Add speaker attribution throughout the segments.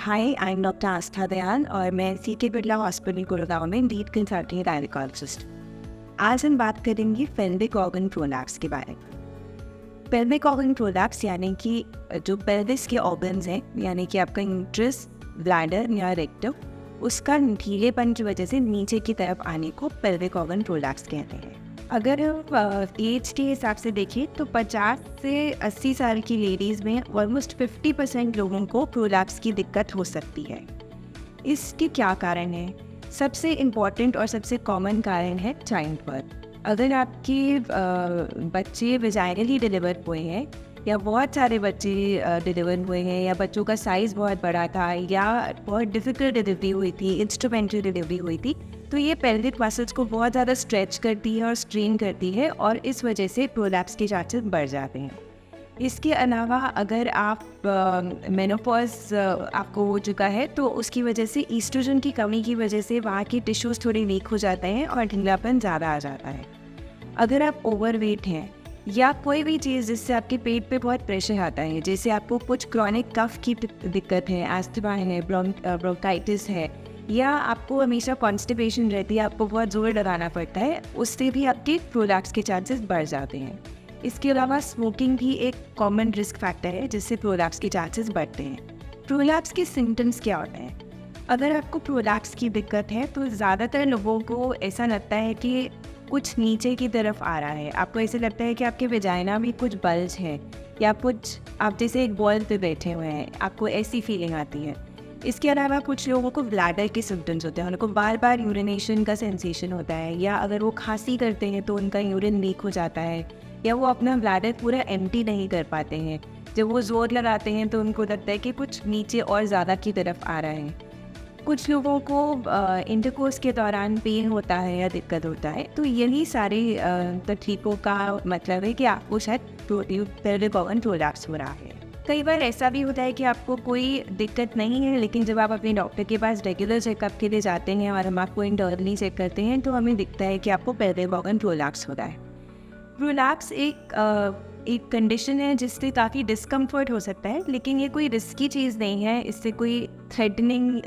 Speaker 1: Hi, I am doctor आस्था दयाल और मैं C K Birla hospital Gurgaon में लीड कंसल्टेंट गायनेकोलॉजिस्ट। आज हम बात करेंगे पेल्विक ऑर्गन प्रोलैप्स के बारे में। पेल्विक ऑर्गन प्रोलैप्स यानी कि जो पेल्विस के ऑर्गन्स हैं, यानी कि आपका यूट्रस, ब्लैडर या रेक्टम, उसका ढीलेपन की वजह से नीचे की तरफ आने को पेल्विक ऑर्गन प्रोलैप्स कहते हैं। अगर हम एज के हिसाब से देखें तो 50 से 80 साल की लेडीज़ में ऑलमोस्ट 50% लोगों को प्रोलैप्स की दिक्कत हो सकती है। इसके क्या कारण हैं? सबसे इम्पॉर्टेंट और सबसे कॉमन कारण है चाइल्ड बर्थ। अगर आपके बच्चे वेजाइनली डिलीवर हुए हैं या बहुत सारे बच्चे डिलीवर हुए हैं या बच्चों का साइज़ बहुत बड़ा था या बहुत डिफ़िकल्ट डिलीवरी हुई थी, इंस्ट्रूमेंटल डिलीवरी हुई थी, तो ये पेल्विक मसल्स को बहुत ज़्यादा स्ट्रेच करती है और स्ट्रेन करती है और इस वजह से प्रोलैप्स के चांसेस बढ़ जाते हैं। इसके अलावा अगर आप मेनोपॉज आपको हो चुका है तो उसकी वजह से ईस्ट्रोजन की कमी की वजह से वहाँ की टिश्यूज़ थोड़े वीक हो जाते हैं और ढीलापन ज़्यादा आ जाता है। अगर आप ओवरवेट हैं या कोई भी चीज़ जिससे आपके पेट पे बहुत प्रेशर आता है, जैसे आपको कुछ क्रॉनिक कफ की दिक्कत है, अस्थमा है, ब्रोंकाइटिस है, या आपको हमेशा कॉन्स्टिपेशन रहती है, आपको बहुत जोर लगाना पड़ता है, उससे भी आपके प्रोलैप्स के चांसेस बढ़ जाते हैं। इसके अलावा स्मोकिंग भी एक कॉमन रिस्क फैक्टर है जिससे प्रोलैप्स के चांसेस बढ़ते हैं। प्रोलैप्स के सिम्टम्स क्या होते हैं? अगर आपको प्रोलैप्स की दिक्कत है तो ज़्यादातर लोगों को ऐसा लगता है कि कुछ नीचे की तरफ आ रहा है। आपको ऐसे लगता है कि आपके वेजाइना में कुछ बल्ज है या कुछ आप जैसे एक बॉल पे बैठे हुए हैं, आपको ऐसी फीलिंग आती है। इसके अलावा कुछ लोगों को ब्लैडर के सिम्टम्स होते हैं, उनको बार बार यूरिनेशन का सेंसेशन होता है, या अगर वो खांसी करते हैं तो उनका यूरिन लीक हो जाता है, या वो अपना ब्लैडर पूरा एम्प्टी नहीं कर पाते हैं। जब वो जोर लगाते हैं तो उनको लगता है कि कुछ नीचे और ज़्यादा की तरफ आ रहा है। कुछ लोगों को इंटरकोर्स के दौरान पेन होता है या दिक्कत होता है। तो यही सारे तकलीफों का मतलब है कि आपको शायद पेल्विक ऑर्गन प्रोलैप्स हो रहा है। कई बार ऐसा भी होता है कि आपको कोई दिक्कत नहीं है, लेकिन जब आप अपने डॉक्टर के पास रेगुलर चेकअप के लिए जाते हैं और हम आपको इंटरनली चेक करते हैं तो हमें दिखता है कि आपको पेल्विक ऑर्गन प्रोलैप्स हो रहा है। प्रोलैप्स एक कंडीशन है जिससे काफ़ी डिस्कम्फर्ट हो सकता है, लेकिन ये कोई रिस्की चीज़ नहीं है, इससे कोई थ्रेटनिंग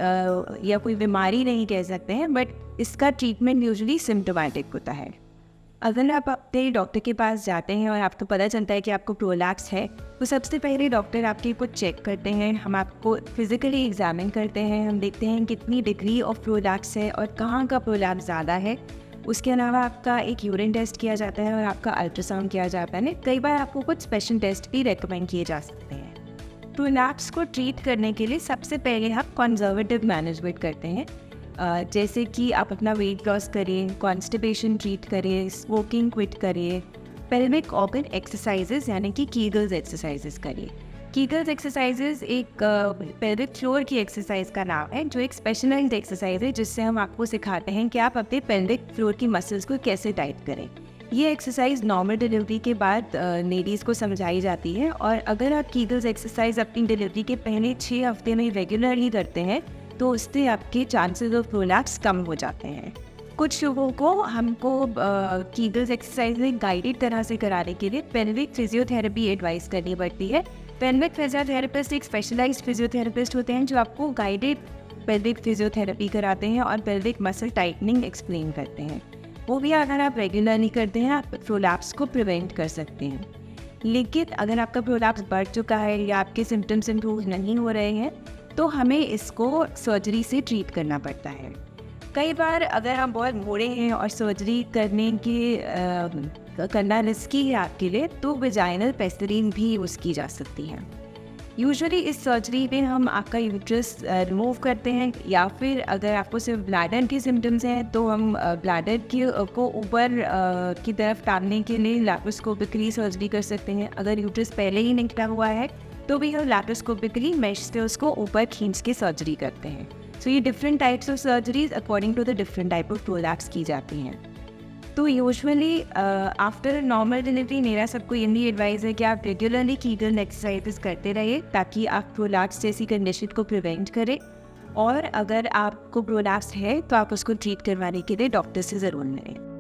Speaker 1: या कोई बीमारी नहीं कह सकते हैं, बट इसका ट्रीटमेंट यूजुअली सिम्टोमेटिक होता है। अगर आप अपने डॉक्टर के पास जाते हैं और आपको पता चलता है कि आपको प्रोलैप्स है, तो सबसे पहले डॉक्टर आपके कुछ चेक करते हैं, हम आपको फिज़िकली एग्जामिन करते हैं, हम देखते हैं कितनी डिग्री ऑफ प्रोलैप्स है और कहाँ का प्रोलैप्स ज़्यादा है। उसके अलावा आपका एक यूरिन टेस्ट किया जाता है और आपका अल्ट्रासाउंड किया जाता है। कई बार आपको कुछ स्पेशल टेस्ट भी रेकमेंड किए जा सकते हैं। प्रोलैप्स को ट्रीट करने के लिए सबसे पहले हम कंजर्वेटिव मैनेजमेंट करते हैं, जैसे कि आप अपना वेट लॉस करें, कॉन्स्टिपेशन ट्रीट करें, स्मोकिंग क्विट करें, पेल्विक ऑर्गन एक्सरसाइजेज यानी कि कीगल्स एक्सरसाइजेज करिए। कीगल्स एक्सरसाइजेज एक पेल्विक फ्लोर की एक्सरसाइज का नाम है, जो एक स्पेशलाइज्ड एक्सरसाइज है जिससे हम आपको सिखाते हैं कि आप अपने पेल्विक फ्लोर की मसल्स को कैसे टाइट करें। ये एक्सरसाइज नॉर्मल डिलीवरी के बाद लेडीज़ को समझाई जाती है, और अगर आप कीगल्स एक्सरसाइज अपनी डिलीवरी के पहले 6 हफ्ते में रेगुलरली करते हैं तो उससे आपके चांसेस ऑफ प्रोलैप्स कम हो जाते हैं। कुछ लोगों को हमको कीगल्स एक्सरसाइज में गाइडेड तरह से कराने के लिए पेल्विक फिजियोथेरेपी एडवाइस करनी पड़ती है। पेल्विक फिजियोथेरेपिस्ट एक स्पेशलाइज्ड फिजियोथेरेपिस्ट होते हैं जो आपको गाइडेड पेल्विक फिजियोथेरेपी कराते हैं और पेल्विक मसल टाइटनिंग एक्सप्लेन करते हैं। वो भी अगर आप रेगुलरली करते हैं आप प्रोलैप्स को प्रिवेंट कर सकते हैं। लेकिन अगर आपका प्रोलैप्स बढ़ चुका है या आपके सिम्टम्स इम्प्रूव नहीं हो रहे हैं तो हमें इसको सर्जरी से ट्रीट करना पड़ता है। कई बार अगर हम बहुत बूढ़े हैं और सर्जरी करना रिस्की है आपके लिए, तो वेजाइनल पेस्टरीन भी यूज़ की जा सकती है। यूजुअली इस सर्जरी में हम आपका यूट्रस रिमूव करते हैं, या फिर अगर आपको सिर्फ ब्लैडर के सिम्टम्स हैं तो हम ब्लैडर को ऊपर की तरफ टांगने के लिए लैप्रोस्कोपिकली सर्जरी कर सकते हैं। अगर यूट्रस पहले ही निकला हुआ है तो भी हम लैप्रोस्कोपिकली मेश से उसको ऊपर खींच के सर्जरी करते हैं। सो ये different types of surgeries according to the different type of prolapse की जाती हैं। तो यूजुअली आफ्टर नॉर्मल डिलीवरी मेरा सबको यही एडवाइस है कि आप रेगुलरली कीगल एक्सरसाइजेस करते रहिए ताकि आप प्रोलैप्स जैसी कंडीशन को प्रिवेंट करें, और अगर आपको प्रोलैप्स है तो आप उसको ट्रीट करवाने के लिए डॉक्टर से ज़रूर मिलें।